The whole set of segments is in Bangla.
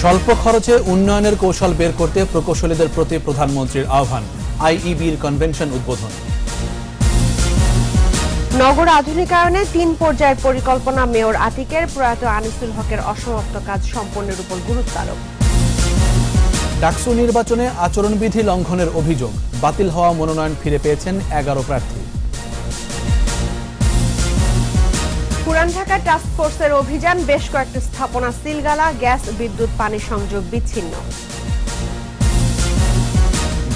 স্বল্প খরচে উন্নয়নের কৌশল বের করতে প্রকৌশলীদের প্রতি প্রধানমন্ত্রীর আহ্বান। আইইবির কনভেনশন উদ্বোধন। নগর আধুনিকায়নে ৩ পর্যায়ের পরিকল্পনা। মেয়র আতিকের প্রয়াত আনিসুল হকের অসমাপ্ত কাজ সম্পন্নের উপর গুরুত্ব আরোপ। ডাকসু নির্বাচনে আচরণবিধি লঙ্ঘনের অভিযোগ, বাতিল হওয়া মনোনয়ন ফিরে পেয়েছেন ১১ প্রার্থী। পুরান ঢাকা টাস্ক ফোর্সের অভিযান, বেশ কয়েকটি স্থাপনা সিলগালা, গ্যাস বিদ্যুৎ পানি সংযোগ বিচ্ছিন্ন।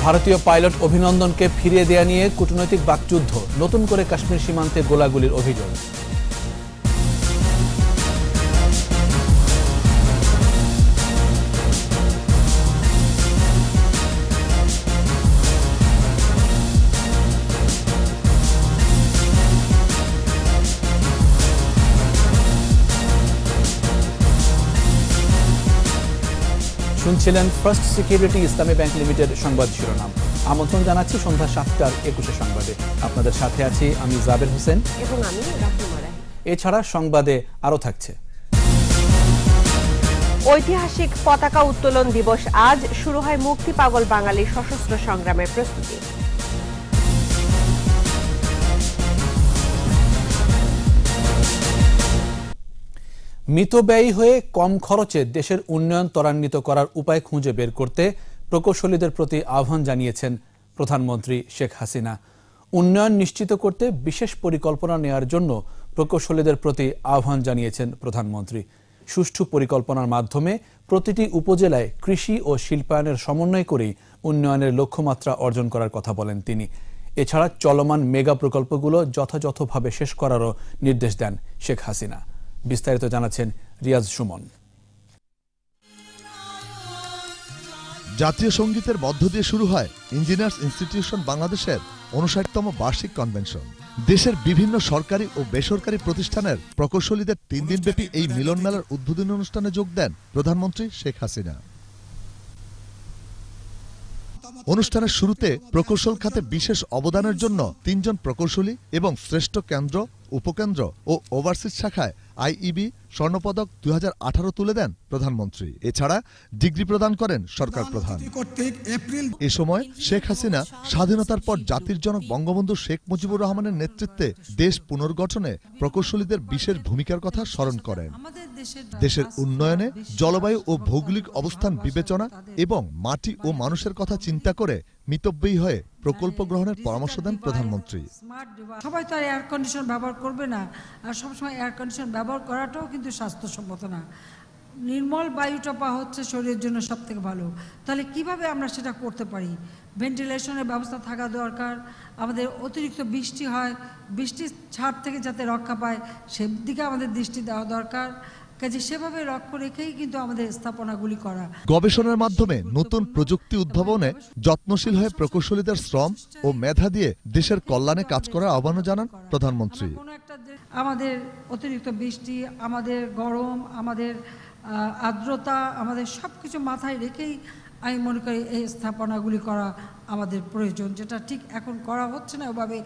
ভারতীয় পাইলট অভিনন্দনকে ফিরিয়ে দেয়া নিয়ে কূটনৈতিক বাকযুদ্ধ, নতুন করে কাশ্মীর সীমান্তে গোলাগুলির অভিযোগ। শুনছিলেন ফার্স্ট সিকিউরিটি ইসলামী ব্যাংক লিমিটেড সংবাদ শিরোনাম। আমন্ত্রণ জানাচ্ছি সন্ধ্যা ৭টার ২১ সংবাদে। আপনাদের সাথে আছি আমি জাবের হোসেন এবং আমি রাহিমা রাহি। এছাড়া সংবাদে আরো থাকছে। ঐতিহাসিক পতাকা উত্তোলন দিবস আজ, শুরু হয় মুক্তি পাগল বাঙালির সশস্ত্র সংগ্রামের প্রস্তুতি। মিতব্যয়ী হয়ে কম খরচে দেশের উন্নয়ন ত্বরান্বিত করার উপায় খুঁজে বের করতে প্রকৌশলীদের প্রতি আহ্বান জানিয়েছেন প্রধানমন্ত্রী শেখ হাসিনা। উন্নয়ন নিশ্চিত করতে বিশেষ পরিকল্পনা নেয়ার জন্য প্রকৌশলীদের প্রতি আহ্বান জানিয়েছেন প্রধানমন্ত্রী। সুষ্ঠু পরিকল্পনার মাধ্যমে প্রতিটি উপজেলায় কৃষি ও শিল্পায়নের সমন্বয় করেই উন্নয়নের লক্ষ্যমাত্রা অর্জন করার কথা বলেন তিনি। এছাড়া চলমান মেগা প্রকল্পগুলো যথাযথভাবে শেষ করারও নির্দেশ দেন শেখ হাসিনা। বিস্তারিত জানাচ্ছেন রিয়াজ সুমন। জাতীয় সঙ্গীতের মধ্য দিয়ে শুরু হয় ইঞ্জিনিয়ার্স ইনস্টিটিউশন বাংলাদেশের ৫৯তম বার্ষিক কনভেনশন। দেশের বিভিন্ন সরকারি ও বেসরকারি প্রতিষ্ঠানের প্রকৌশলীদের ৩ দিনব্যাপী এই মিলন মেলার উদ্বোধনী অনুষ্ঠানে যোগ দেন প্রধানমন্ত্রী শেখ হাসিনা। অনুষ্ঠানের শুরুতে প্রকৌশল খাতে বিশেষ অবদানের জন্য ৩ জন প্রকৌশলী এবং শ্রেষ্ঠ কেন্দ্র, উপকেন্দ্র ও ওভারসিজ শাখায় আইইবি স্বর্ণপদক ২০১৮ তুলে দেন প্রধানমন্ত্রী। এছাড়া ডিগ্রি প্রদান করেন সরকার প্রধান। এ সময় শেখ হাসিনা স্বাধীনতার পর জাতির জনক বঙ্গবন্ধু শেখ মুজিবুর রহমানের নেতৃত্বে দেশ পুনর্গঠনে প্রকৌশলীদের বিশেষ ভূমিকার কথা স্মরণ করেন। দেশের উন্নয়নে জলবায়ু ও ভৌগোলিক অবস্থান বিবেচনা এবং মাটি ও মানুষের কথা চিন্তা করে মিতব্যয়ী হয়ে প্রকল্প গ্রহণের পরামর্শ দেন প্রধানমন্ত্রী। সবাই তো আর এয়ার কন্ডিশন ব্যবহার করবে না, আর সবসময় এয়ার কন্ডিশন ব্যবহার করাটাও কিন্তু স্বাস্থ্যসম্মত না। নির্মল বায়ুটা পাওয়া হচ্ছে শরীরের জন্য সব থেকে ভালো। তাহলে কিভাবে আমরা সেটা করতে পারি? ভেন্টিলেশনের ব্যবস্থা থাকা দরকার। আমাদের অতিরিক্ত বৃষ্টি হয়, বৃষ্টির ছাড় থেকে যাতে রক্ষা পায় সেদিকে আমাদের দৃষ্টি দেওয়া দরকার। কাজে সেভাবে লক্ষ্য রেখেই কিন্তু আমাদের স্থাপনাগুলি করা। গবেষণার মাধ্যমে নতুন প্রযুক্তি উদ্ভাবনে যত্নশীল হয়ে প্রকৌশলীদের শ্রম ও মেধা দিয়ে দেশের কল্যাণে কাজ করার আহ্বান জানান প্রধানমন্ত্রী। আমাদের অতিরিক্ত বৃষ্টি, আমাদের গরম, আমাদের আর্দ্রতা, আমাদের সবকিছু মাথায় রেখেই আমি মনে করি এই স্থাপনাগুলি করা আমাদের প্রয়োজন, যেটা ঠিক এখন করা হচ্ছে না ওভাবে।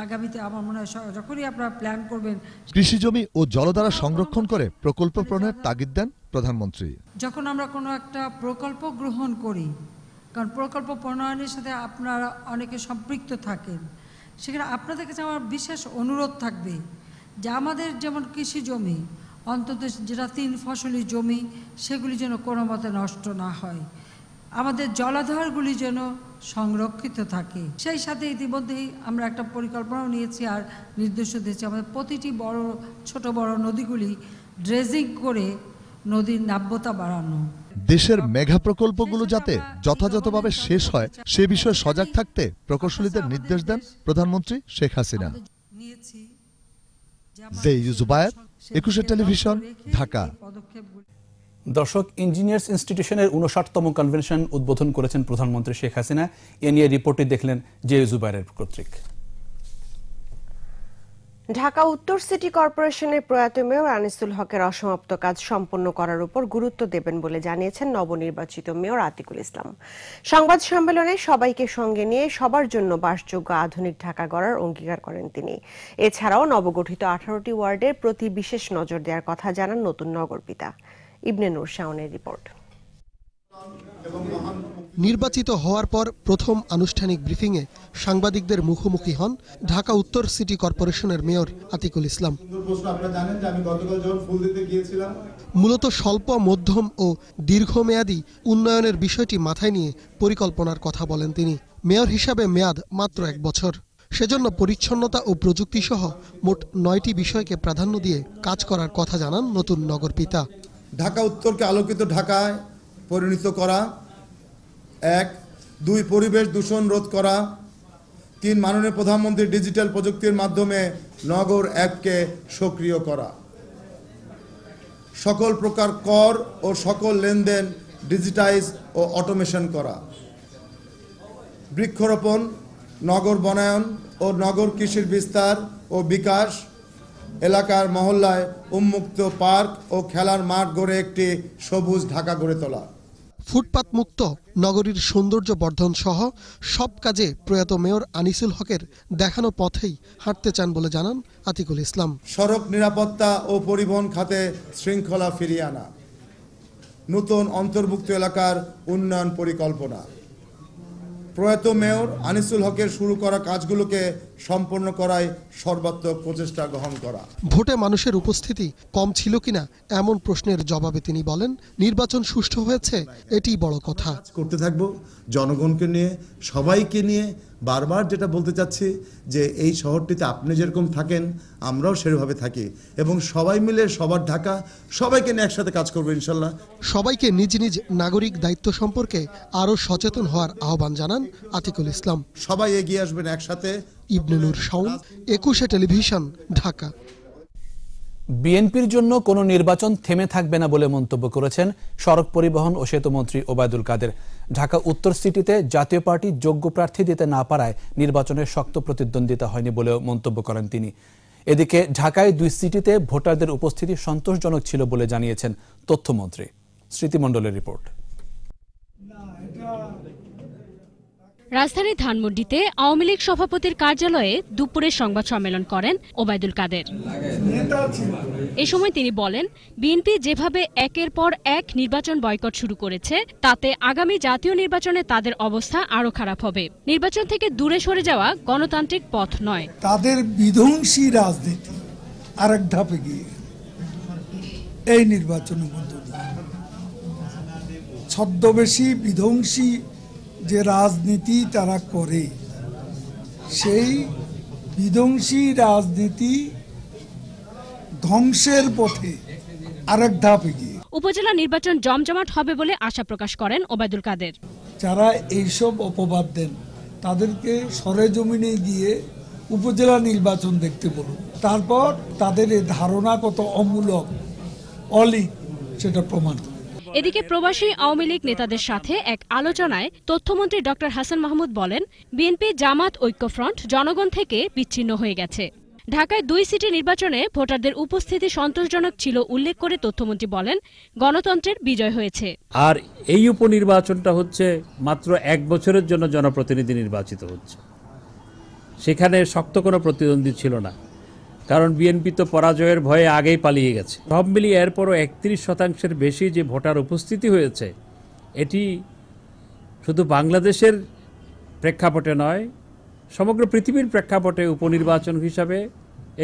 আগামীতে আমার মনে হয় যখনই আপনারা প্ল্যান করবেন। কৃষি জমি ও জলধারা সংরক্ষণ করে প্রকল্প প্রণয়নের তাগিদ দেন প্রধানমন্ত্রী। যখন আমরা কোনো একটা প্রকল্প গ্রহণ করি, কারণ প্রকল্প প্রণয়নের সাথে আপনারা অনেকে সম্পৃক্ত থাকেন, সেখানে আপনাদের কাছে আমার বিশেষ অনুরোধ থাকবে যে আমাদের যেমন কৃষি জমি অন্তত যেটা ৩ ফসলি জমি, সেগুলি যেন কোনো মতে নষ্ট না হয়। আমাদের জলাধারগুলি যেন সংরক্ষিত থাকে। সেই সাথে ইতিমধ্যেই আমরা একটা পরিকল্পনাও নিয়েছি আর নির্দেশ দিয়েছি আমাদের প্রতিটি বড় ছোট বড় নদীগুলি ড্রেজিং করে নদীর নাব্যতা বাড়ানো। দেশের মেগা প্রকল্পগুলো যাতে যথাযথভাবে শেষ হয় সে বিষয়ে সজাগ থাকতে প্রকৌশলীদের নির্দেশ দেন প্রধানমন্ত্রী শেখ হাসিনা। জুবায়ের, ২১ টেলিভিশন, ঢাকা। দর্শক, ইঞ্জিনিয়ার্স ইনস্টিটিউশনের ৫৯তম কনভেনশন উদ্বোধন করেছেন প্রধানমন্ত্রী শেখ হাসিনা। এ নিয়ে রিপোর্টটি দেখলেন জুবায়ের কর্তৃক। ঢাকা উত্তর সিটি কর্পোরেশনের প্রয়াত মেয়র আনিসুল হকের অসমাপ্ত কাজ সম্পন্ন করার উপর গুরুত্ব দেবেন বলে জানিয়েছেন নবনির্বাচিত মেয়র আতিকুল ইসলাম। সংবাদ সম্মেলনে সবাইকে সঙ্গে নিয়ে সবার জন্য বাসযোগ্য আধুনিক ঢাকা গড়ার অঙ্গীকার করেন তিনি। এছাড়াও নবগঠিত 18টি ওয়ার্ডের প্রতি বিশেষ নজর দেওয়ার কথা জানান নতুন নগরপিতা। ইবনে নূর শাওনের রিপোর্ট। নির্বাচিত হওয়ার পর প্রথম আনুষ্ঠানিক ব্রিফিংয়ে সাংবাদিকদের মুখোমুখি হন ঢাকা উত্তর সিটি কর্পোরেশনের মেয়র আতিকুল ইসলাম। মূলত স্বল্প, মধ্যম ও দীর্ঘমেয়াদী উন্নয়নের বিষয়টি মাথায় নিয়ে পরিকল্পনার কথা বলেন তিনি। মেয়র হিসাবে মেয়াদ মাত্র 1 বছর, সেজন্য পরিচ্ছন্নতা ও প্রযুক্তি সহ মোট 9টি বিষয়কে প্রাধান্য দিয়ে কাজ করার কথা জানান নতুন নগরপিতা। ঢাকা উত্তরকে আলোকিত ঢাকায় পরিণত করা, 1, 2 পরিবেশ দূষণ রোধ করা, 3 মাননীয় প্রধানমন্ত্রীর ডিজিটাল প্রযুক্তির মাধ্যমে নগর অ্যাপকে সক্রিয় করা, সকল প্রকার কর ও সকল লেনদেন ডিজিটাইজ ও অটোমেশন করা, বৃক্ষরোপণ, নগর বনায়ন ও নগর কৃষির বিস্তার ও বিকাশ, এলাকার মহল্লায় উন্মুক্ত পার্ক ও খেলার মাঠ গড়ে একটি সবুজ ঢাকা গড়ে তোলা, ফুটপাত মুক্ত নগরীর সৌন্দর্য বর্ধন সহ সব কাজে প্রয়াত মেয়র আনিসুল হকের দেখানো পথেই হাঁটতে চান বলে জানান আতিকুল ইসলাম। সড়ক নিরাপত্তা ও পরিবহন খাতে শৃঙ্খলা ফিরিয়ে আনা, নতুন অন্তর্ভুক্ত এলাকার উন্নয়ন পরিকল্পনা, প্রয়াত মেয়র আনিসুল হকের শুরু করা কাজগুলোকে সম্পন্ন করায় সর্বাত্মক প্রচেষ্টা গ্রহণ করা। ভোটে মানুষের উপস্থিতি কম ছিল কিনা এমন প্রশ্নের জবাবে তিনি বলেন, নির্বাচন সুষ্ঠু হয়েছে, এটিই বড় কথা। করতে থাকবো জনগণকে নিয়ে, সবাইকে নিয়ে। বারবার যেটা বলতে চাচ্ছি যে এই শহরটিতে আপনি যেরকম থাকেন আমরাও সেভাবে থাকি এবং সবাই মিলে সবার ঢাকা, সবাইকে নিয়ে একসাথে কাজ করবো ইনশাল্লাহ। সবাইকে নিজ নিজ নাগরিক দায়িত্ব সম্পর্কে আরও সচেতন হওয়ার আহ্বান জানান আতিকুল ইসলাম। সবাই এগিয়ে আসবেন একসাথে। ইবনে নূর শাওন, 21 টেলিভিশন, ঢাকা। বিএনপির জন্য কোনো নির্বাচন থেমে থাকবে না বলে মন্তব্য করেছেন সড়ক পরিবহন ও সেতুমন্ত্রী ওবায়দুল কাদের। ঢাকা উত্তর সিটিতে জাতীয় পার্টি যোগ্য প্রার্থী দিতে না পারায় নির্বাচনের শক্ত প্রতিদ্বন্দ্বিতা হয়নি বলেও মন্তব্য করেন তিনি। এদিকে ঢাকায় 2 সিটিতে ভোটারদের উপস্থিতি সন্তোষজনক ছিল বলে জানিয়েছেন তথ্যমন্ত্রী। স্মৃতিমণ্ডলের রিপোর্ট। রাজধানীর ধানমন্ডিতে আওয়ামী লীগ সভাপতির কার্যালয়ে দুপুরে সংবাদ সম্মেলন করেন ওবায়দুল কাদের। এ সময় তিনি বলেন, বিএনপি যেভাবে একের পর এক নির্বাচন বয়কট শুরু করেছে তাতে আগামী জাতীয় নির্বাচনে তাদের অবস্থা আরো খারাপ হবে। নির্বাচন থেকে দূরে সরে যাওয়া গণতান্ত্রিক পথ নয়। তাদের বিধ্বংসী রাজনীতি আরেক ধাপে গিয়ে এই নির্বাচনের মধ্য দিয়ে ছদ্মবেশী বিধ্বংসী যে রাজনীতি তারা করে, সেই বিধ্বংসী রাজনীতি ধ্বংসের পথে আরেক ধাপ এগিয়ে। উপজেলা নির্বাচন জমজমাট হবে বলে আশা প্রকাশ করেন ওবায়দুল কাদের। যারা এইসব অপবাদ দেন তাদেরকে সরেজমিনে গিয়ে উপজেলা নির্বাচন দেখতে বলুন, তারপর তাদের এই ধারণা কত অমূলক, অলিক সেটা প্রমাণ। এদিকে প্রবাসী আওয়ামী লীগ নেতাদের সাথে এক আলোচনায় তথ্যমন্ত্রী ডক্টর হাসান মাহমুদ বলেন, বিএনপি জামাত ঐক্যফ্রন্ট জনগণ থেকে বিচ্ছিন্ন হয়ে গেছে। ঢাকায় 2 সিটি নির্বাচনে ভোটারদের উপস্থিতি সন্তোষজনক ছিল উল্লেখ করে তথ্যমন্ত্রী বলেন, গণতন্ত্রের বিজয় হয়েছে। আর এই উপনির্বাচনটা হচ্ছে মাত্র 1 বছরের জন্য জনপ্রতিনিধি নির্বাচিত হচ্ছে। সেখানে শক্ত কোনো প্রতিদ্বন্দ্বী ছিল না, কারণ বিএনপি তো পরাজয়ের ভয়ে আগেই পালিয়ে গেছে। সব মিলিয়ে এরপরও 31% বেশি যে ভোটার উপস্থিতি হয়েছে, এটি শুধু বাংলাদেশের প্রেক্ষাপটে নয়, সমগ্র পৃথিবীর প্রেক্ষাপটে উপনির্বাচন হিসাবে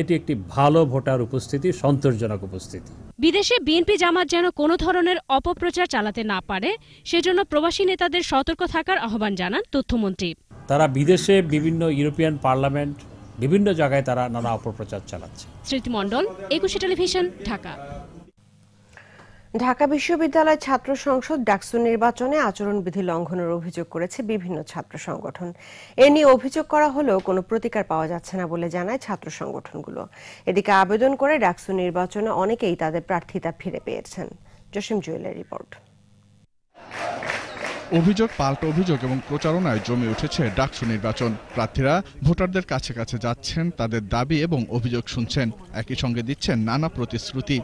এটি একটি ভালো ভোটার উপস্থিতি, সন্তোষজনক উপস্থিতি। বিদেশে বিএনপি জামাত যেন কোনো ধরনের অপপ্রচার চালাতে না পারে, সেজন্য প্রবাসী নেতাদের সতর্ক থাকার আহ্বান জানান তথ্যমন্ত্রী। তারা বিদেশে বিভিন্ন ইউরোপিয়ান পার্লামেন্ট, বিভিন্ন জায়গায় তারা নানা অপপ্রচার চালাচ্ছে। স্মৃতিমণ্ডল, 21 টেলিভিশন, ঢাকা। ঢাকা বিশ্ববিদ্যালয় ছাত্র সংসদ ডাকসু নির্বাচনে আচরণবিধি লঙ্ঘনের অভিযোগ করেছে বিভিন্ন ছাত্র সংগঠন। এ নিয়ে অভিযোগ করা হলেও কোনো প্রতিকার পাওয়া যাচ্ছে না বলে জানায় ছাত্র সংগঠনগুলো। এদিকে আবেদন করে ডাকসু নির্বাচনে অনেকেই তাদের প্রার্থিতা ফিরে পেয়েছেন। জসিম জুয়েলের রিপোর্ট। অভিযোগ পাল্টা অভিযোগ এবং প্রচারণায় জমে উঠেছে ডাকসু নির্বাচন। প্রার্থীরা ভোটারদের কাছে কাছে যাচ্ছেন, তাদের দাবি এবং অভিযোগ শুনছেন, একই সঙ্গে দিচ্ছেন নানা প্রতিশ্রুতি।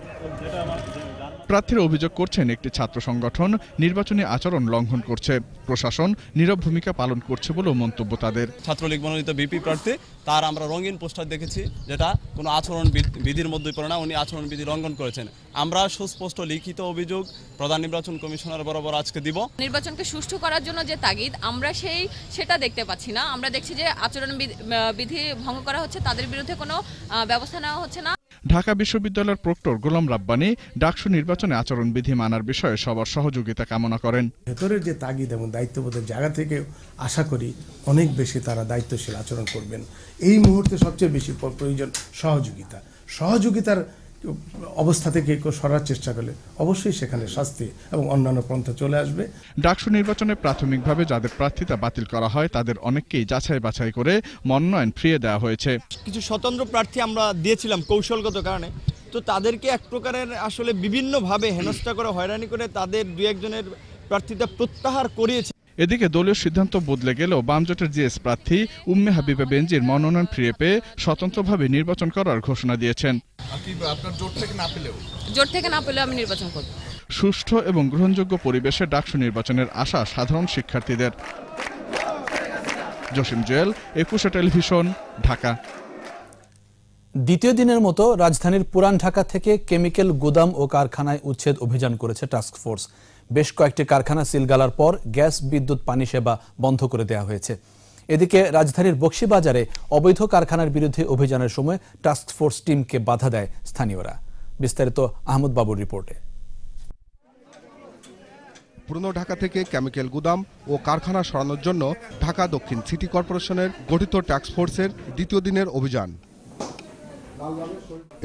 প্রার্থীরা অভিযোগ করছেন একটি ছাত্র সংগঠন নির্বাচনী আচরণ লঙ্ঘন করছে, প্রশাসন নীরব ভূমিকা পালন করছে বলেও মন্তব্য তাদের। ছাত্রলীগ মনোনীত বিপি প্রার্থী তার আমরা রঙিন পোস্টার দেখেছি, যেটা কোনো আচরণ বিধির মধ্যে পড়ে না, উনি আচরণ বিধি লঙ্ঘন করেছেন। আমরা সুস্পষ্ট লিখিত অভিযোগ প্রধান নির্বাচন কমিশনার বরাবর আজকে দিব। নির্বাচনকে সুষ্ঠু করার জন্য যে তাগিদ আমরা সেটা দেখতে পাচ্ছি না। আমরা দেখছি যে আচরণ বিধি ভঙ্গ করা হচ্ছে, তাদের বিরুদ্ধে কোনো ব্যবস্থা নেওয়া হচ্ছে না। ঢাকা বিশ্ববিদ্যালয়ের প্রক্টর গোলাম রাব্বানী ডাকসু নির্বাচনে আচরণবিধি মানার বিষয়ে সবার সহযোগিতা কামনা করেন। ভেতরের যে তাগিদ এবং দায়িত্ববোধের জায়গা থেকে আশা করি অনেক বেশি তারা দায়িত্বশীল আচরণ করবেন। এই মুহূর্তে সবচেয়ে বেশি প্রয়োজন সহযোগিতার অবস্থা থেকে সরার চেষ্টা করলে অবশ্যই সেখানে শাস্তি এবং অন্যান্য পন্থা চলে আসবে। ডাকসু নির্বাচনে প্রাথমিকভাবে যাদের প্রার্থিতা বাতিল করা হয় তাদের অনেককেই যাচাই বাছাই করে মনোনয়ন ফিরিয়ে দেওয়া হয়েছে। কিছু স্বতন্ত্র প্রার্থী আমরা দিয়েছিলাম কৌশলগত কারণে, তো তাদেরকে এক প্রকারের আসলে বিভিন্নভাবে হেনস্থা করে হয়রানি করে তাদের দুই একজনের প্রার্থিতা প্রত্যাহার করিয়েছে। এদিকে দলীয় সিদ্ধান্ত বদলে গেলেও বামজোটের জিএস প্রার্থী উম্মে হাবিবা বেনজির মনোনয়ন ফিরে পেয়ে স্বতন্ত্রভাবে নির্বাচন করার ঘোষণা দিয়েছেন। জোট থেকে না পেলে আমি নির্বাচন করব। সুষ্ঠু এবং গ্রহণযোগ্য পরিবেশে ডাকসু নির্বাচনের আশা সাধারণ শিক্ষার্থীদের। জসিম জুয়েল, একুশে টেলিভিশন, ঢাকা। দ্বিতীয় দিনের মতো রাজধানীর পুরান ঢাকা থেকে কেমিক্যাল গুদাম ও কারখানায় উচ্ছেদ অভিযান করেছে টাস্ক ফোর্স। বেশ কয়েকটি কারখানা সিলগালার পর গ্যাস, বিদ্যুৎ, পানি সেবা বন্ধ করে দেওয়া হয়েছে। এদিকে রাজধানীর বকশীবাজারে অবৈধ কারখানার বিরুদ্ধে অভিযানের সময় টাস্ক ফোর্স টিমকে বাধা দেয় স্থানীয়রা। বিস্তারিত আহমদ বাবুর রিপোর্টে। পুরনো ঢাকা থেকে কেমিক্যাল গুদাম ও কারখানা সরানোর জন্য ঢাকা দক্ষিণ সিটি কর্পোরেশনের গঠিত টাস্ক ফোর্সের দ্বিতীয় দিনের অভিযান।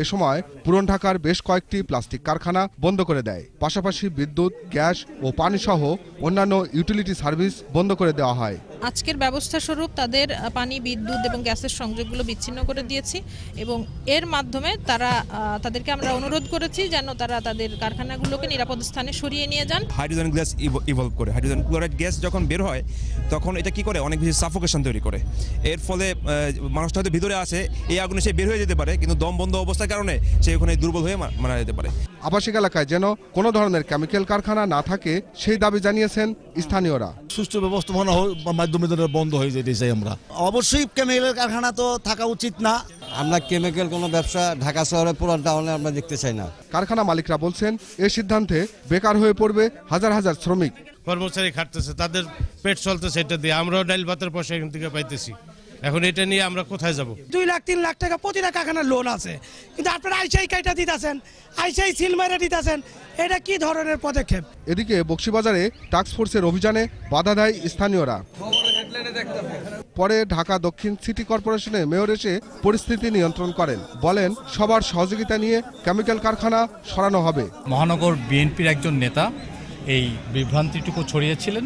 এ সময় পুরান ঢাকার বেশ কয়েকটি প্লাস্টিক কারখানা বন্ধ করে দেয়, পাশাপাশি বিদ্যুৎ, গ্যাস ও পানি সহ অন্যান্য ইউটিলিটি সার্ভিস বন্ধ করে দেওয়া হয়। আজকের ব্যবস্থা স্বরূপ তাদের পানি, বিদ্যুৎ এবং গ্যাসের সংযোগগুলো বিচ্ছিন্ন করে দিয়েছি এবং এর মাধ্যমে তাদেরকে আমরা অনুরোধ করেছি যেন তারা তাদের কারখানাগুলোকে নিরাপদ স্থানে সরিয়ে নিয়ে যান। হাইড্রোজেন গ্যাস ইভলভ করে, হাইড্রোজেন ক্লোরাইড গ্যাস যখন বের হয় তখন এটা কি করে, অনেক বেশি সাফোকেশন তৈরি করে। এর ফলে মানুষটা হয়তো ভিতরে আছে, এই আগুনে সে বের হয়ে যেতে পারে, কিন্তু দম বন্ধ অবস্থার কারণে সে ওখানে দুর্বল হয়ে মারা যেতে পারে। আবাসিক এলাকায় যেন কোনো ধরনের কেমিক্যাল কারখানা না থাকে সেই দাবি জানিয়েছেন স্থানীয়রা। সুষ্ঠু ব্যবস্থাপনা মাধ্যমে বন্ধ হয়ে যেতে চাই আমরা। অবশ্যই কেমিক্যাল কারখানা তো থাকা উচিত না। আমরা কেমিক্যাল কোনো ব্যবসা ঢাকা শহরে পুরান টাউনে আমরা দেখতে চাই না। কারখানা মালিকরা বলছেন এই সিদ্ধান্তে বেকার হয়ে পড়বে হাজার হাজার শ্রমিক। কর্মচারী খাটতেছে, তাদের পেট চলতেছে, এটা দিয়ে আমরাও ডাইল ভাতের পয়সা এখান থেকে পাইতেছি। এখন এটা নিয়ে আমরা কোথায় যাব? 2 লাখ 3 লাখ টাকা প্রতিটা কারখানার লোন আছে, কিন্তু আপনারা আইসাই কাইটা দিতেছেন, আইসাই সিল মেরে দিতেছেন। এটা কি ধরনের পদক্ষেপ? এদিকে বকশীবাজারে টাস্ক ফোর্সের অভিযানে বাধা দেয় স্থানীয়রা। পরে ঢাকা দক্ষিণ সিটি কর্পোরেশনের মেয়র এসে পরিস্থিতি নিয়ন্ত্রণ করেন, বলেন সবার সহযোগিতা নিয়ে কেমিক্যাল কারখানা সরানো হবে। মহানগর বিএনপির একজন নেতা এই বিভ্রান্তিটুকু ছড়িয়েছিলেন,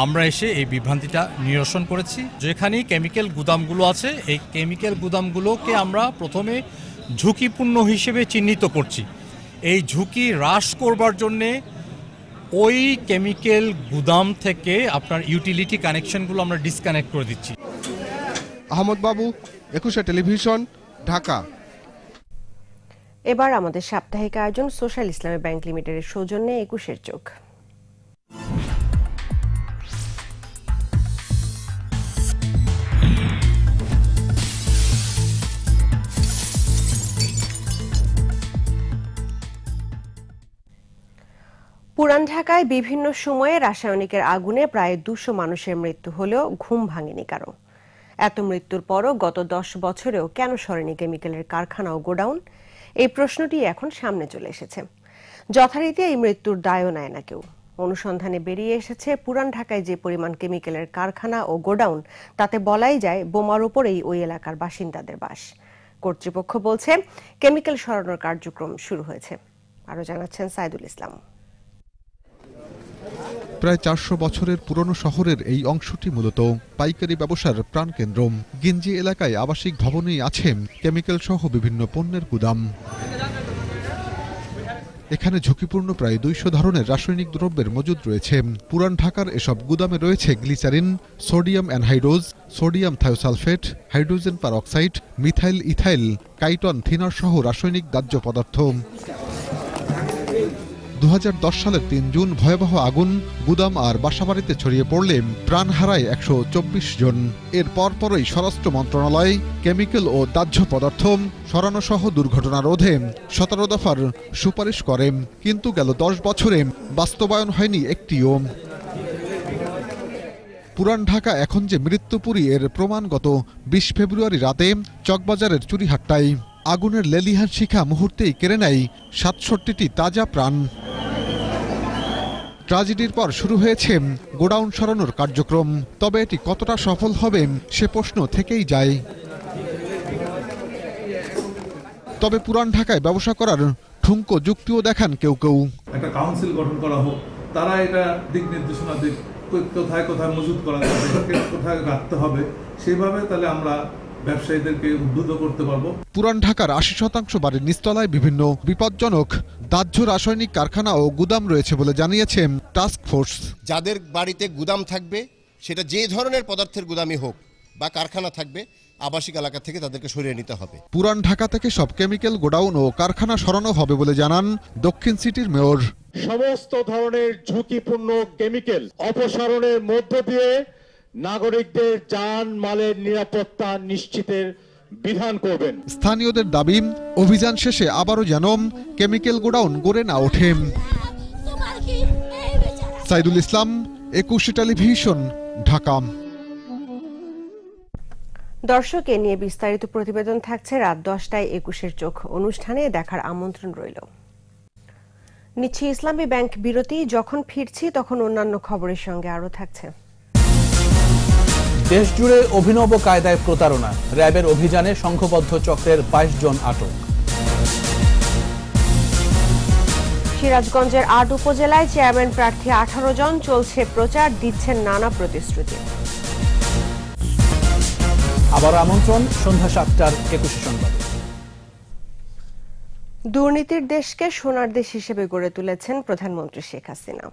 আমরা এসে এই বিভ্রান্তিটা নিরসন করেছি। যেখানেই কেমিক্যাল গুদামগুলো আছে, এই কেমিক্যাল গুদামগুলোকে আমরা প্রথমে ঝুঁকিপূর্ণ হিসেবে চিহ্নিত করছি। এই ঝুঁকি হ্রাস করবার জন্যে ওই কেমিক্যাল গুদাম থেকে আপনার ইউটিলিটি কানেকশনগুলো আমরা ডিসকানেক্ট করে দিচ্ছি। আহমদ বাবু, একুশে টেলিভিশন, ঢাকা। এবার আমাদের সাপ্তাহিক আয়োজন সোশ্যাল ইসলামী ব্যাংক লিমিটেডের সৌজন্যে একুশের চোখ। পুরান ঢাকায় বিভিন্ন সময়ে রাসায়নিকের আগুনে প্রায় 200 মানুষের মৃত্যু হলেও ঘুম ভাঙেনি কারো। এত মৃত্যুর পরও গত 10 বছরেও কেন সরেনি কেমিক্যালের কারখানা ও গোডাউন? এই প্রশ্নটি এখন সামনে চলে এসেছে। যথারীতি এই মৃত্যুর দায়ও নেয় না কেউ। অনুসন্ধানে বেরিয়ে এসেছে পুরান ঢাকায় যে পরিমাণ কেমিক্যালের কারখানা ও গোডাউন, তাতে বলাই যায় বোমার উপরেই ওই এলাকার বাসিন্দাদের বাস। কর্তৃপক্ষ বলছে কেমিক্যাল সরানোর কার্যক্রম শুরু হয়েছে। আরো জানাচ্ছেন সাইদুল ইসলাম। প্রায় 400 বছরের পুরনো শহরের এই অংশটি মূলত পাইকারি ব্যবসার প্রাণকেন্দ্র। গিঞ্জি এলাকায় আবাসিক ভবনেই আছে কেমিক্যাল সহ বিভিন্ন পণ্যের গুদাম। এখানে ঝুঁকিপূর্ণ প্রায় 200 ধরনের রাসায়নিক দ্রব্যের মজুদ রয়েছে। পুরান ঢাকার এসব গুদামে রয়েছে glycerin, sodium anhydrous, sodium thiosulphate, hydrogen peroxide, methyl ethyl, ketone thinner সহ রাসায়নিক দাহ্য পদার্থ। 2010 সালের 3 জুন ভয়াবহ আগুন গুদাম আর বাসাবাড়িতে ছড়িয়ে পড়লে প্রাণ হারায় 124 জন। এর পরপরই স্বরাষ্ট্র মন্ত্রণালয় কেমিক্যাল ও দাহ্য পদার্থ সরানো সহ দুর্ঘটনা রোধে 17 দফার সুপারিশ করে, কিন্তু গেল 10 বছরে বাস্তবায়ন হয়নি একটিও। পুরান ঢাকা এখন যে মৃত্যুপুরী এর প্রমাণ গত 20 ফেব্রুয়ারি রাতে চকবাজারের চুরিহাট্টায় আগুনের লেলিহান শিখা মুহূর্তেই কেড়ে নেয় 67টি তাজা প্রাণ। ট্র্যাজেডির পর শুরু হয়েছে গোডাউন সরানোর কার্যক্রম, তবে এটি কতটা সফল হবে সে প্রশ্ন থেকেই যায়। তবে পুরান ঢাকায় ব্যবসা করার ঠুনকো যুক্তিও দেখান কেউ কেউ। একটা কাউন্সিল গঠন করা হোক, তারা এটা দিক নির্দেশনা দিক, কোথায় কোথায় মজুত করা যাবে, কোথায় রাখতে হবে, সেভাবে তাহলে আমরা ব্যবসায়ীদেরকে উদ্বুদ্ধ করতে পারবো। পুরান ঢাকার 80% বাড়ির নিচতলায় বিভিন্ন বিপজ্জনক দাহ্য রাসায়নিক কারখানা ও গুদাম রয়েছে বলে জানিয়েছে টাস্ক ফোর্স। যাদের বাড়িতে গুদাম থাকবে, সেটা যে ধরনের পদার্থের গুদামই হোক বা কারখানা থাকবে, আবাসিক এলাকা থেকে তাদেরকে সরিয়ে নিতে হবে। পুরান ঢাকা থেকে সব কেমিক্যাল গোডাউন ও কারখানা সরানো হবে বলে জানান দক্ষিণ সিটির মেয়র। সমস্ত ধরনের ঝুঁকিপূর্ণ কেমিক্যাল অপসারণের মধ্য দিয়ে নাগরিকদের জান মালের নিরাপত্তা নিশ্চিতের বিধান করবেন। স্থানীয়দের দাবি অভিযান শেষে আবারও যেন কেমিক্যাল গোডাউন গড়ে না ওঠে। সাইদুল ইসলাম, 21 টেলিভিশন, ঢাকা। দর্শক, এ নিয়ে বিস্তারিত প্রতিবেদন থাকছে রাত 10টায় 21-এর চোখ অনুষ্ঠানে, দেখার আমন্ত্রণ রইল। নিচ্ছি ইসলামী ব্যাংক বিরতি, যখন ফিরছি তখন অন্যান্য খবরের সঙ্গে আরো থাকছে। দেশ জুড়ে অভিনব কায়দায় প্রতারণা, র্যাবের অভিযানে সংঘবদ্ধ চক্রের 22 জন আটক। সিরাজগঞ্জের 8 উপজেলায় চেয়ারম্যান প্রার্থী 18 জন, চলছে প্রচার, দিচ্ছেন নানা প্রতিশ্রুতি। আবার আমন্ত্রণ সন্ধ্যা 7টার 21 সংবাদে। দুর্নীতির দেশকে সোনার দেশ হিসেবে গড়ে তুলেছেন প্রধানমন্ত্রী শেখ হাসিনা।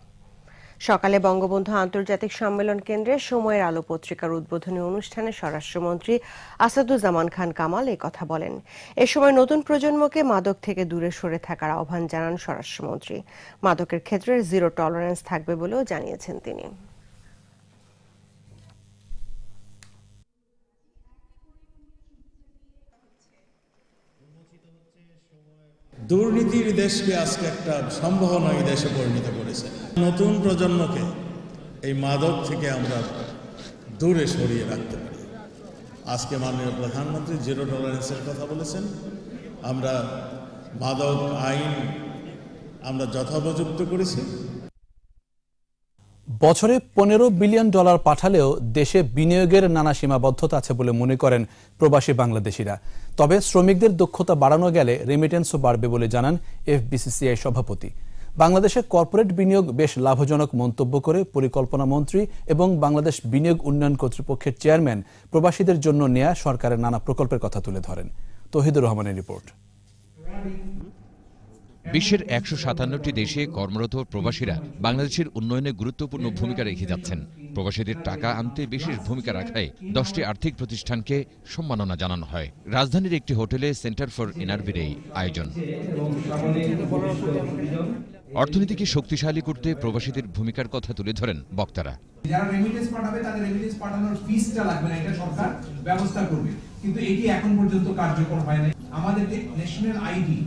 সকালে বঙ্গবন্ধু আন্তর্জাতিক সম্মেলন কেন্দ্রে সময়ের আলো পত্রিকার উদ্বোধনী অনুষ্ঠানে স্বরাষ্ট্রমন্ত্রী আসাদুজ্জামান খান কামাল এই কথা বলেন। এ সময় নতুন প্রজন্মকে মাদক থেকে দূরে সরে থাকার আহ্বান জানান স্বরাষ্ট্রমন্ত্রী। মাদকের ক্ষেত্রে জিরো টলারেন্স থাকবে বলেও জানিয়েছেন তিনি। দুর্নীতির দেশকে আজকে একটা সম্ভাবনায় দেশে পরিণত করেছে। নতুন প্রজন্মকে এই মাদক থেকে আমরা দূরে সরিয়ে রাখতে পারি। আজকে মাননীয় প্রধানমন্ত্রী জিরো টলারেন্সের কথা বলেছেন। আমরা মাদক আইন আমরা যথোপযুক্ত করেছি। বছরে $15 বিলিয়ন পাঠালেও দেশে বিনিয়োগের নানা সীমাবদ্ধতা আছে বলে মনে করেন প্রবাসী বাংলাদেশিরা। তবে শ্রমিকদের দক্ষতা বাড়ানো গেলে রেমিটেন্সও বাড়বে বলে জানান এফবিসিসিআই সভাপতি। বাংলাদেশে কর্পোরেট বিনিয়োগ বেশ লাভজনক মন্তব্য করে পরিকল্পনা মন্ত্রী এবং বাংলাদেশ বিনিয়োগ উন্নয়ন কর্তৃপক্ষের চেয়ারম্যান প্রবাসীদের জন্য নেয়া সরকারের নানা প্রকল্পের কথা তুলে ধরেন। তৌহিদুর রহমানের রিপোর্ট। বিশ্বের 157টি দেশে কর্মরত প্রবাসীরা বাংলাদেশের উন্নয়নে গুরুত্বপূর্ণ ভূমিকা রেখে যাচ্ছেন। প্রবাসীদের টাকা আনতে বিশেষ ভূমিকা রাখায় 10টি আর্থিক প্রতিষ্ঠানকে সম্মাননা জানানো হয়। রাজধানীর একটি হোটেলে সেন্টার ফর এনআরবির এই আয়োজন। অর্থনীতিকে শক্তিশালী করতে প্রবাসীদের ভূমিকার কথা তুলে ধরেন বক্তারা। যারা রেমিটেন্স পাঠাবে তাদের রেমিটেন্স পাঠানোর ফিসটা লাগবে না, এটা সরকার ব্যবস্থা করবে, কিন্তু এটি এখন পর্যন্ত কার্যকর হয় না। আমাদের যে ন্যাশনাল আইডি,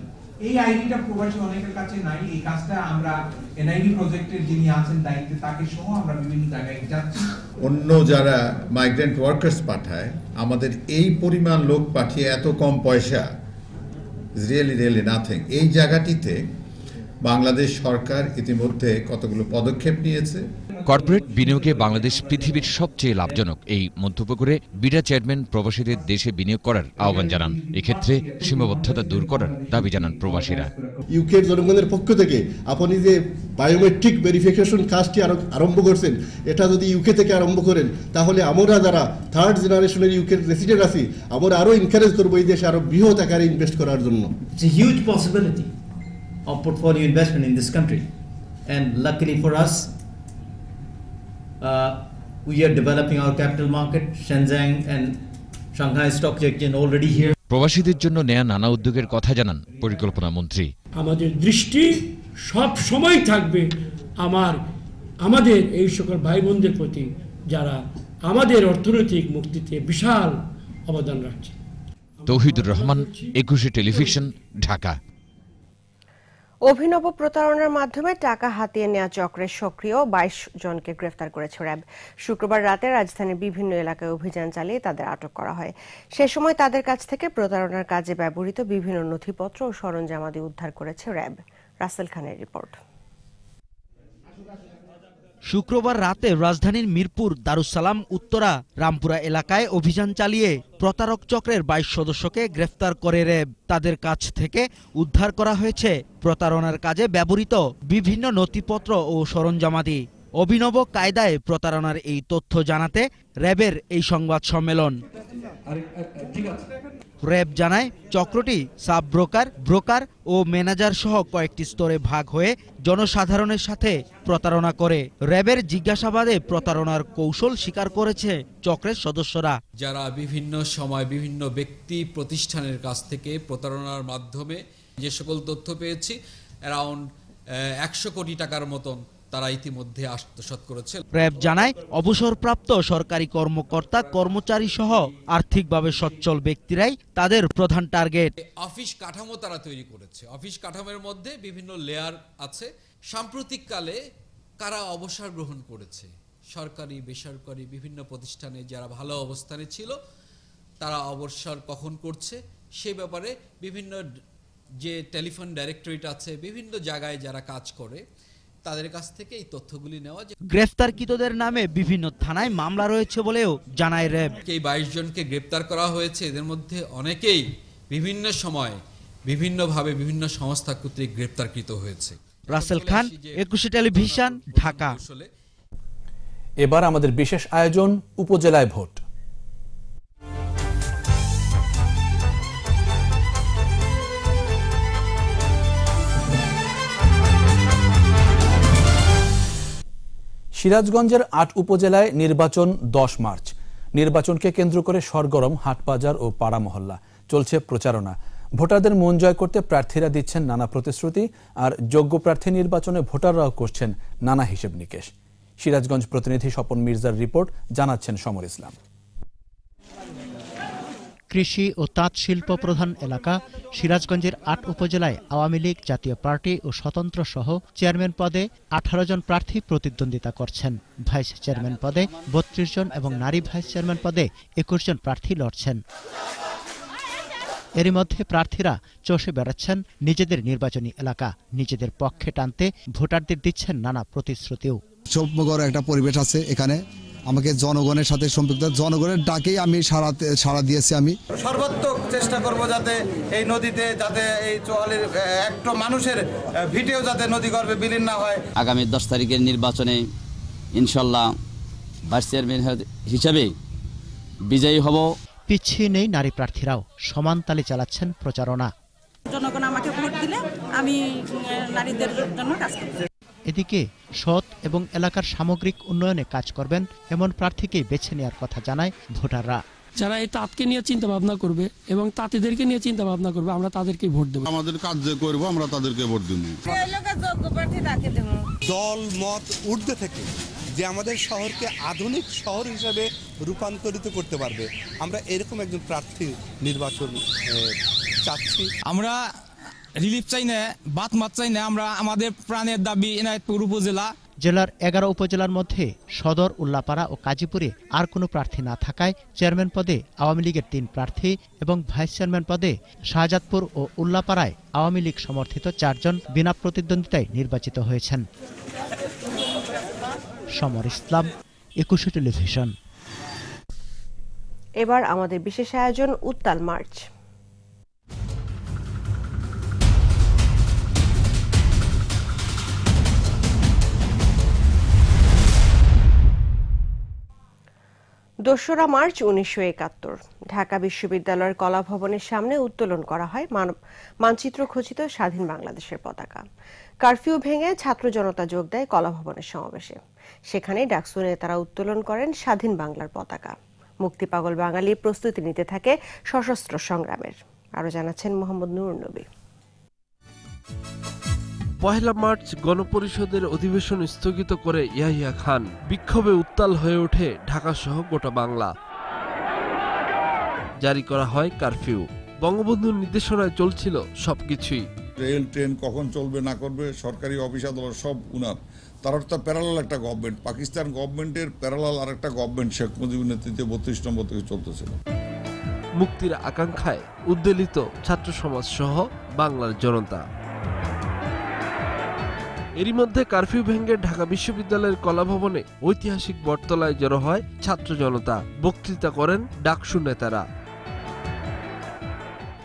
এই আইডিটা প্রবাসী অনেকের কাছে নাই। এই কাজটা আমরা এনআইডি প্রজেক্টের যিনি আছেন দায়িত্বে তাকে সহ আমরা বিভিন্ন জায়গায় যাচ্ছি। অন্য যারা মাইগ্রেন্ট ওয়ার্কার্স পাঠায়, আমাদের এই পরিমাণ লোক পাঠিয়ে এত কম পয়সা, রিয়েলি নাথিং। এই জায়গাটিতে বাংলাদেশ সরকার ইতিমধ্যে কতগুলো পদক্ষেপ নিয়েছে। কর্পোরেট বিনিয়োগে বাংলাদেশ পৃথিবীর সবচেয়ে লাভজনক এই মন্তব্য করে বিডা চেয়ারম্যান প্রবাসীদের দেশে বিনিয়োগ করার আহ্বান জানান। এক্ষেত্রে সীমাবদ্ধতা দূর করার দাবি জানান প্রবাসীরা। ইউকের জনগণের পক্ষ থেকে আপনি যে বায়োমেট্রিক ভেরিফিকেশন কাজটি আরম্ভ করছেন, এটা যদি ইউকে থেকে আরম্ভ করেন তাহলে আমরা যারা থার্ড জেনারেশনের ইউকের রেসিডেন্ট আছি, আমরা আরো এনকারেজ করবো এই দেশে আরো বৃহৎ আকারে ইনভেস্ট করার জন্য। It's a huge possibility of portfolio investment in this country, and luckily for us, we are developing our capital market. Shenzhen and Shanghai Stock Exchange already here. প্রবাসীদের জন্য নেয়া নানা উদ্যোগের কথা জানান পরিকল্পনা মন্ত্রী। আমাদের দৃষ্টি সব সময় থাকবে আমাদের এই সকল ভাই বোনদের প্রতি যারা আমাদের অর্থনৈতিক মুক্তিতে বিশাল অবদান রাখছে। তৌহিদুর রহমান, 21 টেলিভিশন, ঢাকা। অভিনব প্রতারণার মাধ্যমে টাকা হাতিয়ে নেওয়া চক্রের সক্রিয় 22 জনকে গ্রেফতার করেছে র্যাব। শুক্রবার রাতে রাজধানীর বিভিন্ন এলাকায় অভিযান চালিয়ে তাদের আটক করা হয়। সে সময় তাদের কাছ থেকে প্রতারণার কাজে ব্যবহৃত বিভিন্ন নথিপত্র ও সরঞ্জামাদি উদ্ধার করেছে র্যাব। রাসেল খানের রিপোর্ট। শুক্রবার রাতে রাজধানীর মিরপুর, দারুসালাম, উত্তরা, রামপুরা এলাকায় অভিযান চালিয়ে প্রতারক চক্রের 22 সদস্যকে গ্রেফতার করে র্যাব। তাদের কাছ থেকে উদ্ধার করা হয়েছে প্রতারণার কাজে ব্যবহৃত বিভিন্ন নথিপত্র ও সরঞ্জামাদি। অভিনব কায়দায় প্রতারণার এই তথ্য জানাতে র্যাবের এই সংবাদ সম্মেলন। র্যাব জানায় চক্রটি সাব ব্রোকার, ব্রোকার ও ম্যানেজার সহ কয়েকটি স্তরে ভাগ হয়ে জনসাধারণের সাথে প্রতারণা করে। র্যাবের জিজ্ঞাসাবাদে প্রতারণার কৌশল স্বীকার করেছে চক্রের সদস্যরা। যারা বিভিন্ন সময় বিভিন্ন ব্যক্তি প্রতিষ্ঠানের কাছ থেকে প্রতারণার মাধ্যমে যে সকল তথ্য পেয়েছি, অ্যারাউন্ড 100 কোটি টাকার মতন তারা ইতিমধ্যে আত্মসাৎ করেছে। র্যাব জানায় অবসরপ্রাপ্ত সরকারি কর্মকর্তা, কর্মচারী সহ আর্থিকভাবে সচ্ছল ব্যক্তিরাই তাদের প্রধান টার্গেট। অফিস কাঠামো তারা তৈরি করেছে। অফিস কাঠামোর মধ্যে বিভিন্ন লেয়ার আছে। সাম্প্রতিককালে কারা অবসর গ্রহণ করেছে, সরকারি বেসরকারি বিভিন্ন প্রতিষ্ঠানে যারা ভালো অবস্থানে ছিল তারা অবসর কখন করছে সে ব্যাপারে বিভিন্ন যে টেলিফোন ডাইরেক্টরেট আছে, বিভিন্ন জায়গায় যারা কাজ করে তাদের কাছ থেকে এই তথ্যগুলি নেওয়া। গ্রেফতারকৃতদের নামে বিভিন্ন থানায় মামলা রয়েছে বলেও জানায় র্যাব। এই 22 জনকে গ্রেফতার করা হয়েছে। এদের মধ্যে অনেকেই বিভিন্ন সময় বিভিন্নভাবে বিভিন্ন সংস্থা কর্তৃক গ্রেফতারকৃত হয়েছে। রাসেল খান, 21 টেলিভিশন, ঢাকা। এবার আমাদের বিশেষ আয়োজন উপজেলায় ভোট। সিরাজগঞ্জের 8 উপজেলায় নির্বাচন 10 মার্চ। নির্বাচনকে কেন্দ্র করে সরগরম হাটবাজার ও পাড়া মহল্লা। চলছে প্রচারণা। ভোটারদের মন জয় করতে প্রার্থীরা দিচ্ছেন নানা প্রতিশ্রুতি, আর যোগ্য প্রার্থী নির্বাচনে ভোটাররাও করছেন নানা হিসেব নিকেশ। সিরাজগঞ্জ প্রতিনিধি স্বপন মির্জার রিপোর্ট, জানাচ্ছেন সমর ইসলাম। কৃষি ও তাঁত শিল্প প্রধান এলাকা সিরাজগঞ্জের 8 উপজেলায় আওয়ামী লীগ, জাতীয় পার্টি ও স্বতন্ত্র সহ চেয়ারম্যান পদে 18 জন প্রার্থী প্রতিদ্বন্দ্বিতা করছেন। ভাইস চেয়ারম্যান পদে 32 জন এবং নারী ভাইস চেয়ারম্যান পদে 21 জন প্রার্থী লড়ছেন। এরই মধ্যে প্রার্থীরা চষে বেড়াচ্ছেন নিজেদের নির্বাচনী এলাকা। নিজেদের পক্ষে টানতে ভোটারদের দিচ্ছেন নানা প্রতিশ্রুতিও। চৌম্বকর একটা পরিবেশ আছে এখানে। আমাকে জনগণের সাথে সম্পৃক্ত, জনগণের ডাকেই আমি সাড়া দিয়েছি। আমি সর্বাত্মক চেষ্টা করব যাতে এই নদীতে, যাতে এই চোয়ালের একটা মানুষের ভিটেও যাতে নদী গর্ভে বিলীন না হয়। আগামী 10 তারিখের নির্বাচনে ইনশাল্লাহ ভাইস চেয়ারম্যান হিসেবে বিজয়ী হব। পিছিয়ে নেই নারী প্রার্থীরাও, সমান তালে চালাচ্ছেন প্রচারণা। জনগণ আমাকে ভোট দিলে আমি নারীদের জন্য কাজ করব। এদিকে সৎ এবং এলাকার সামগ্রিক উন্নয়নে কাজ করবেন এমন প্রার্থীকে বেছে নেওয়ার কথা জানায় ভোটাররা। যারা এই তাঁতকে নিয়ে চিন্তা ভাবনা করবে এবং তাঁতিদেরকে নিয়ে চিন্তা ভাবনা করবে, আমরা তাদেরকে ভোট দেব। আমাদের কাজ যে করবো আমরা তাদেরকে ভোট দেব। দল মত ঊর্ধ্বে থেকে যে আমাদের শহরকে আধুনিক শহর হিসেবে রূপান্তরিত করতে পারবে, আমরা এরকম একজন প্রার্থী নির্বাচন চাচ্ছি। আমরা রিলিফ চাই না, বাত মাত চাই না, আমরা আমাদের প্রাণের দাবি এনায়েতপুর উপজেলা। জেলার 11 উপজেলার মধ্যে সদর, উল্লাপাড়া ও কাজীপুরে আর কোনো প্রার্থী না থাকায় চেয়ারম্যান পদে আওয়ামী লীগের 3 প্রার্থী এবং ভাইস চেয়ারম্যান পদে শাহজাদপুর ও উল্লাপাড়ায় আওয়ামী লীগ সমর্থিত 4 জন বিনা প্রতিদ্বন্দ্বিতায় নির্বাচিত হয়েছেন। সমর ইসলাম, 21 টেলিভিশন। এবার আমাদের বিশেষ আয়োজন উত্তাল মার্চ। দোসরা মার্চ 1971 ঢাকা বিশ্ববিদ্যালয়ের কলা ভবনের সামনে উত্তোলন করা হয় মানচিত্র খচিত স্বাধীন বাংলাদেশের পতাকা। কারফিউ ভেঙে ছাত্র জনতা যোগ দেয় কলা ভবনের সমাবেশে। সেখানে ডাকসু নেতারা উত্তোলন করেন স্বাধীন বাংলার পতাকা। মুক্তিপাগল বাঙালি প্রস্তুতি নিতে থাকে সশস্ত্র সংগ্রামের। আরো জানাচ্ছেন মোহাম্মদ নুরুন নবী। 1 মার্চ গণপরিষদের অধিবেশন স্থগিত করে ইয়াহিয়া খান। বিক্ষোভে উত্তাল হয়ে ওঠে ঢাকা সহ গোটা বাংলা। জারি করা হয় কারফিউ। বঙ্গবন্ধুর নির্দেশনায় চলছিল সবকিছুই। রেল ট্রেন কখন চলবে না করবে, সরকারি অফিস আদালত সব উনার। তার তো প্যারালাল একটা গভর্নমেন্ট, পাকিস্তান গভর্নমেন্টের প্যারালাল আর একটা গভর্নমেন্ট শেখ মুজিবুর নেতৃত্বে 32 নম্বর থেকে চলতেছিল। মুক্তির আকাঙ্ক্ষায় উদ্বেলিত ছাত্র সমাজ সহ বাংলার জনতা। এরই মধ্যে কারফিউ ভেঙে ঢাকা বিশ্ববিদ্যালয়ের কলাভবনে ঐতিহাসিক বটতলায় জড়ো হয় ছাত্র জনতা। বক্তৃতা করেন ডাকসু নেতারা।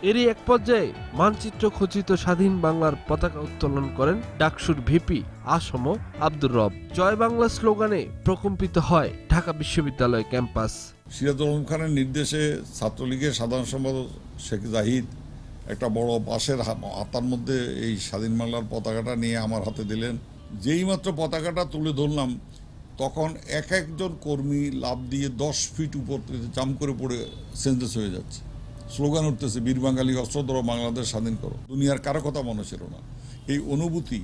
এরই এক পর্যায়ে মানচিত্র খচিত স্বাধীন বাংলার পতাকা উত্তোলন করেন ডাকসুর ভিপি আসম আব্দুর রব। জয় বাংলা স্লোগানে প্রকম্পিত হয় ঢাকা বিশ্ববিদ্যালয় ক্যাম্পাস। সিরাজুল আলম খানের নির্দেশে ছাত্রলীগের সাধারণ সম্পাদক শেখ জাহিদ একটা বড় বাঁশের হাতার মধ্যে এই স্বাধীন বাংলার পতাকাটা নিয়ে আমার হাতে দিলেন। যেই মাত্র পতাকাটা তুলে ধরলাম, তখন একজন কর্মী লাফ দিয়ে 10 ফিট উপর থেকে জাম্প করে পড়ে সেন্সলেস হয়ে যাচ্ছে। স্লোগান উঠতেছে, বীর বাঙালি অস্ত্র ধরো, বাংলাদেশ স্বাধীন করো। দুনিয়ার কারো কথা মনে ছিল না। এই অনুভূতি,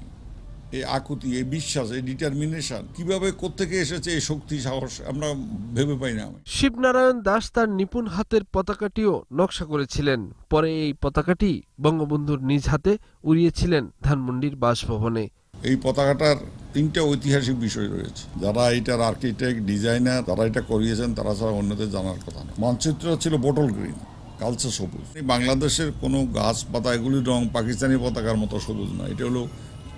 এই আকুতি, এই বিশ্বাস, এই ডিটারমিনেশন কিভাবে কোত্থেকে এসেছে, এই শক্তি সাহস আমরা ভেবে পাই না। শিবনারায়ণ দাস তার নিপুণ হাতের পতাকাটিও নকশা করেছিলেন। পরে এই পতাকাটি বঙ্গবন্ধুর নিজ হাতে উড়িয়েছিলেন ধানমন্ডির বাসভবনে। এই পতাকাটার 3টা ঐতিহাসিক বিষয় রয়েছে। যারা এটার আর্কিটেক্ট, ডিজাইনার, যারা এটা করিয়েছেন, তারা ছাড়া অন্যদের জানার কথা না। মানচিত্র ছিল বোটল গ্রিন, কালচে সবুজ। বাংলাদেশের কোনো গাছ পাতা এগুলির রং পাকিস্তানি পতাকার মতো সবুজ না, এটা হলো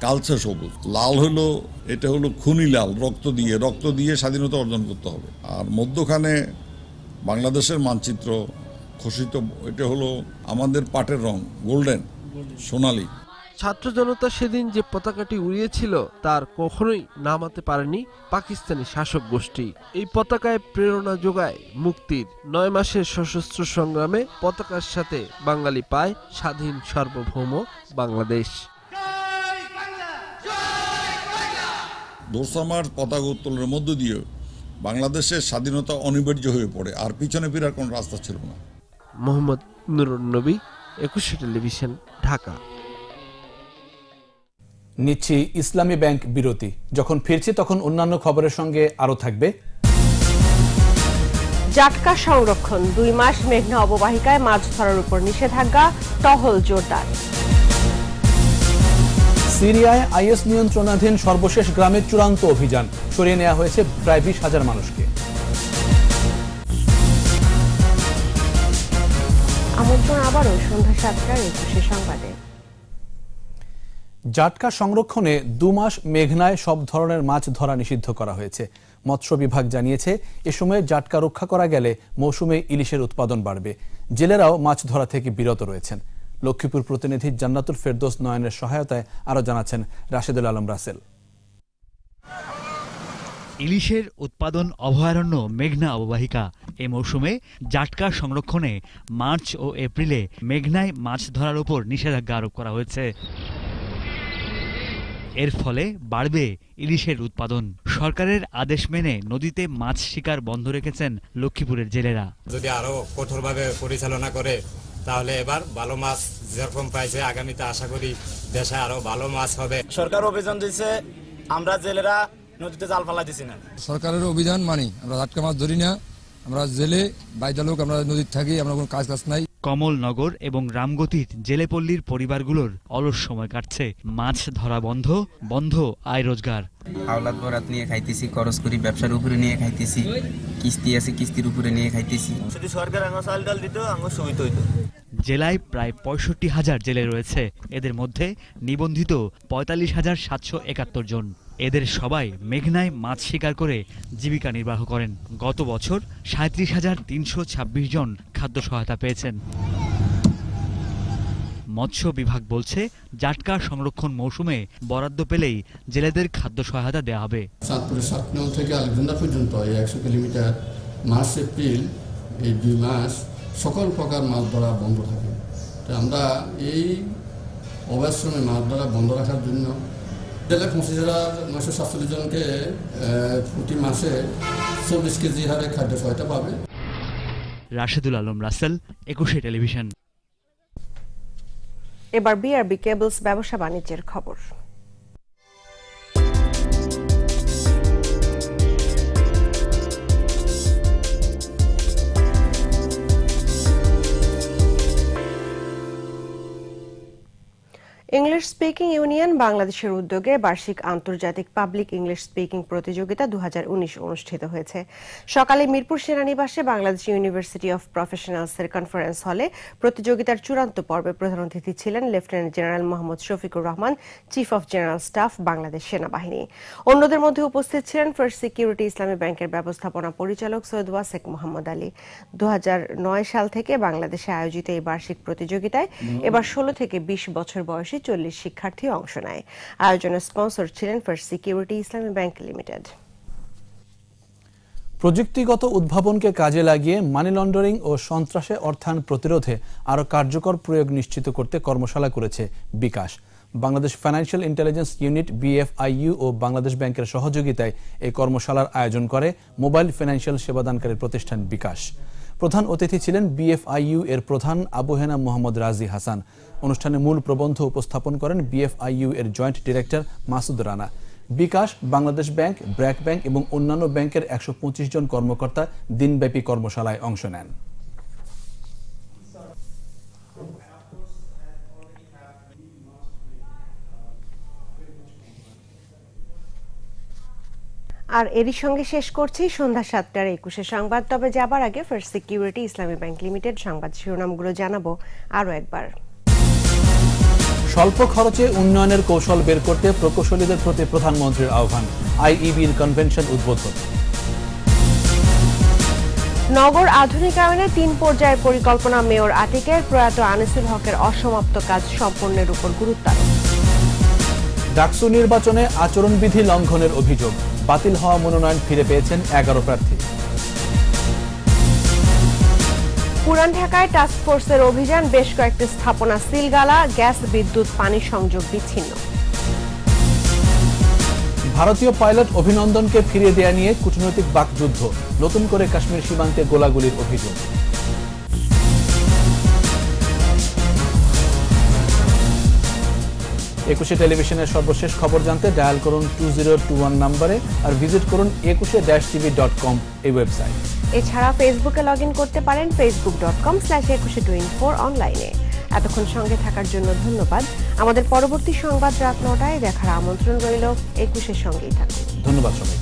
কালচে সবুজ। লাল হলো, এটা হলো খুনি লাল, রক্ত দিয়ে স্বাধীনতা অর্জন করতে হবে। আর মধ্যখানে বাংলাদেশের মানচিত্র খচিত, এটা হলো আমাদের পাটের রং, গোল্ডেন, সোনালী। ছাত্র জনতা সেদিন যে পতাকাটি উড়িয়েছিল তার কখনোই নামাতে পারেনি পাকিস্তানি শাসক গোষ্ঠী। এই পতাকায় প্রেরণা যোগায় মুক্তির। 9 মাসের সশস্ত্র সংগ্রামে পতাকার সাথে বাঙালি পায় স্বাধীন সার্বভৌম বাংলাদেশ। 2 মার্চ পতাকা উত্তোলনের মধ্য দিয়ে বাংলাদেশের স্বাধীনতা অনিবার্য হয়ে পড়ে, আর পিছনে ফেরার কোনো রাস্তা ছিল না। মোহাম্মদ নুরুন নবী, 21 টেলিভিশন, ঢাকা। নিচ্ছি ইসলামী ব্যাংক বিরতি। যখন ফিরছি তখন অন্যান্য খবরের সঙ্গে আরো থাকবে জাটকা সংরক্ষণ, 2 মাস মেঘনা অববাহিকায় মাছ ধরার উপর নিষেধাজ্ঞা, টহল জোরদার। সিরিয়ায় আইএস নিয়ন্ত্রণাধীন সর্বশেষ গ্রামের চূড়ান্ত অভিযান, সরিয়ে নেওয়া হয়েছে প্রায় 20,000 মানুষকে। আমন্ত্রণ আবারও সন্ধ্যা 7টার 21 সংবাদে। জাটকা সংরক্ষণে 2 মাস মেঘনায় সব ধরনের মাছ ধরা নিষিদ্ধ করা হয়েছে। মৎস্য বিভাগ জানিয়েছে, এ সময়ে জাটকা রক্ষা করা গেলে মৌসুমে ইলিশের উৎপাদন বাড়বে। জেলেরাও মাছ ধরা থেকে বিরত রয়েছেন। লক্ষ্মীপুর প্রতিনিধি জান্নাতুল ফেরদৌস নয়নের সহায়তায় আরো জানাচ্ছেন রাশেদুল আলম রাসেল। ইলিশের উৎপাদন অভয়ারণ্য মেঘনা অববাহিকা। এ মৌসুমে জাটকা সংরক্ষণে মার্চ ও এপ্রিলে মেঘনায় মাছ ধরার উপর নিষেধাজ্ঞা আরোপ করা হয়েছে। এর ফলে বাড়বে ইলিশের উৎপাদন। সরকারের আদেশ মেনে নদীতে মাছ শিকার বন্ধ রেখেছেন লক্ষ্মীপুরের জেলেরা। যদি আরো কঠোরভাবে পরিচালনা করে তাহলে এবার ভালো মাছ যেরকম পাইছে, আগামীতে আশা করি দেশে আরো ভালো মাছ হবে। সরকার অভিযান দিচ্ছে, আমরা জেলেরা নদীতে জাল ফালাই দিছি না। সরকারের অভিযান মানি, আমরা জাটকা মাছ ধরি না, আমরা জেলে বাইদা লোক, আমরা নদীতে থাকি, আমরা কোনো কাজ নাই। কমলনগর এবং রামগতির জেলেপল্লীর পরিবারগুলোর অলস সময় কাটছে। মাছ ধরা বন্ধ, বন্ধ আয় রোজগার। আওলাদ বরাত নিয়ে খাইতেছি, খরচ করি ব্যবসার উপরে নিয়ে খাইতেছি, কিস্তি আছে কিস্তির উপরে নিয়ে খাইতেছি। যদি সরকার আঙ্গ চাল ডাল দিত আঙ্গ সুবিধা হইতো। জেলায় প্রায় 65,000 জেলে রয়েছে। এদের মধ্যে নিবন্ধিত 45,771 জন। এদের সবাই মেঘনায় মাছ শিকার করে জীবিকা নির্বাহ করেন। গত বছর 37,326 জন খাদ্য সহায়তা পেয়েছেন। মৎস্য বিভাগ বলছে, জাটকা সংরক্ষণ মৌসুমে বরাদ্দ পেলেই জেলেদের খাদ্য সহায়তা দেওয়া হবে। চাঁদপুরের 7 নং থেকে আলেকজান্ডা পর্যন্ত এই 100 কিলোমিটার মার্চ এপ্রিল এই 2 মাস সকল প্রকার মাছ ধরা বন্ধ থাকে। তো আমরা এই অবশ্রমে মাছ ধরা বন্ধ রাখার জন্য জেলায় 25,947 জনকে প্রতি মাসে 24 কেজি হারে খাদ্য সহায়তা পাবে। রাশেদুল আলম রাসেল, 21 টেলিভিশন। এবার বিআরবি কেবলস ব্যবসা বাণিজ্যের খবর। ইংলিশ স্পিকিং ইউনিয়ন বাংলাদেশের উদ্যোগে বার্ষিক আন্তর্জাতিক পাবলিক ইংলিশ স্পিকিং প্রতিযোগিতা 2019 অনুষ্ঠিত হয়েছে। সকালে মিরপুর সেনানিবাসে বাংলাদেশ ইউনিভার্সিটি অফ প্রফেশনালসের কনফারেন্স হলে প্রতিযোগিতার চূড়ান্ত পর্বে প্রধান অতিথি ছিলেন lieutenant general Mohammad Shafiqur Rahman, chief of general staff, Bangladesh সেনাবাহিনী। অন্যদের মধ্যে উপস্থিত ছিলেন ফার্স্ট সিকিউরিটি ইসলামী ব্যাংকের ব্যবস্থাপনা পরিচালক সৈয়দ ওয়াসেক মোহাম্মদ আলী। 2009 সাল থেকে বাংলাদেশে আয়োজিত এই বার্ষিক প্রতিযোগিতায় এবার 16 থেকে 20 বছর বয়সী 40 শিক্ষার্থী অংশ নেয়। আয়োজনের স্পন্সর ছিলেন ফার্স্ট সিকিউরিটি ইসলামী ব্যাংক লিমিটেড। প্রযুক্তিগত উদ্ভাবনকে কাজে লাগিয়ে মানি লন্ডারিং ও সন্ত্রাসে অর্থায়ন প্রতিরোধে আরও কার্যকর প্রয়োগ নিশ্চিত করতে কর্মশালা করেছে bKash. Bangladesh financial intelligence unit BFIU ও বাংলাদেশ ব্যাংকের সহযোগিতায় এই কর্মশালার আয়োজন করে মোবাইল ফাইন্যান্সিয়াল সেবাদানকারী প্রতিষ্ঠান বিকাশ। প্রধান অতিথি ছিলেন BFIU এর প্রধান আবু হেনা মোহাম্মদ রাজি হাসান। অনুষ্ঠানে মূল প্রবন্ধ উপস্থাপন করেন BFIU এর জয়েন্ট ডিরেক্টর মাসুদ রানা। বিকাশ, বাংলাদেশ ব্যাংক, ব্র্যাক ব্যাংক এবং অন্যান্য ব্যাংকের 125 জন কর্মকর্তা দিনব্যাপী কর্মশালায় অংশ নেন। আর এরই সঙ্গে শেষ করছি সন্ধ্যা 7টার 21 সংবাদ। তবে যাবার আগে ফার্স্ট সিকিউরিটি ইসলামী ব্যাংক লিমিটেড সংবাদ শিরোনামগুলো জানাবো আরও একবার। স্বল্প খরচে উন্নয়নের কৌশল বের করতে প্রকৌশলীদের প্রতি প্রধানমন্ত্রীর আহ্বান, IEBর কনভেনশন উদ্বোধন। নগর আধুনিকায়নে 3 পর্যায়ের পরিকল্পনা, মেয়র আতিকের প্রয়াত আনিসুল হকের অসমাপ্ত কাজ সম্পন্নের উপর গুরুত্ব আরোপ। ডাকসু নির্বাচনে আচরণবিধি লঙ্ঘনের অভিযোগ, বাতিল হওয়া মনোনয়ন ফিরে পেয়েছেন 11 প্রার্থী। পুরান ঢাকায় টাস্ক ফোর্সের অভিযান, বেশ কয়েকটি স্থাপনা সিলগালা, গ্যাস, বিদ্যুৎ, পানি সংযোগ বিচ্ছিন্ন। ভারতীয় পাইলট অভিনন্দনকে ফিরিয়ে দেয়া নিয়ে কূটনৈতিক বাকযুদ্ধ, নতুন করে কাশ্মীর সীমান্তে গোলাগুলির অভিযোগ। একুশে টেলিভিশনের সর্বশেষ খবর জানতে ডায়াল করুন 2021 নম্বরে আর ভিজিট করুন 21-tv.com এই ওয়েবসাইট। এছাড়া ফেসবুকে লগ ইন করতে পারেন facebook.com/2124 অনলাইনে। এতক্ষণ সঙ্গে থাকার জন্য ধন্যবাদ। আমাদের পরবর্তী সংবাদ রাত 9টায় দেখার আমন্ত্রণ রইল। 21-এর সঙ্গেই থাকুন। ধন্যবাদ সবাই।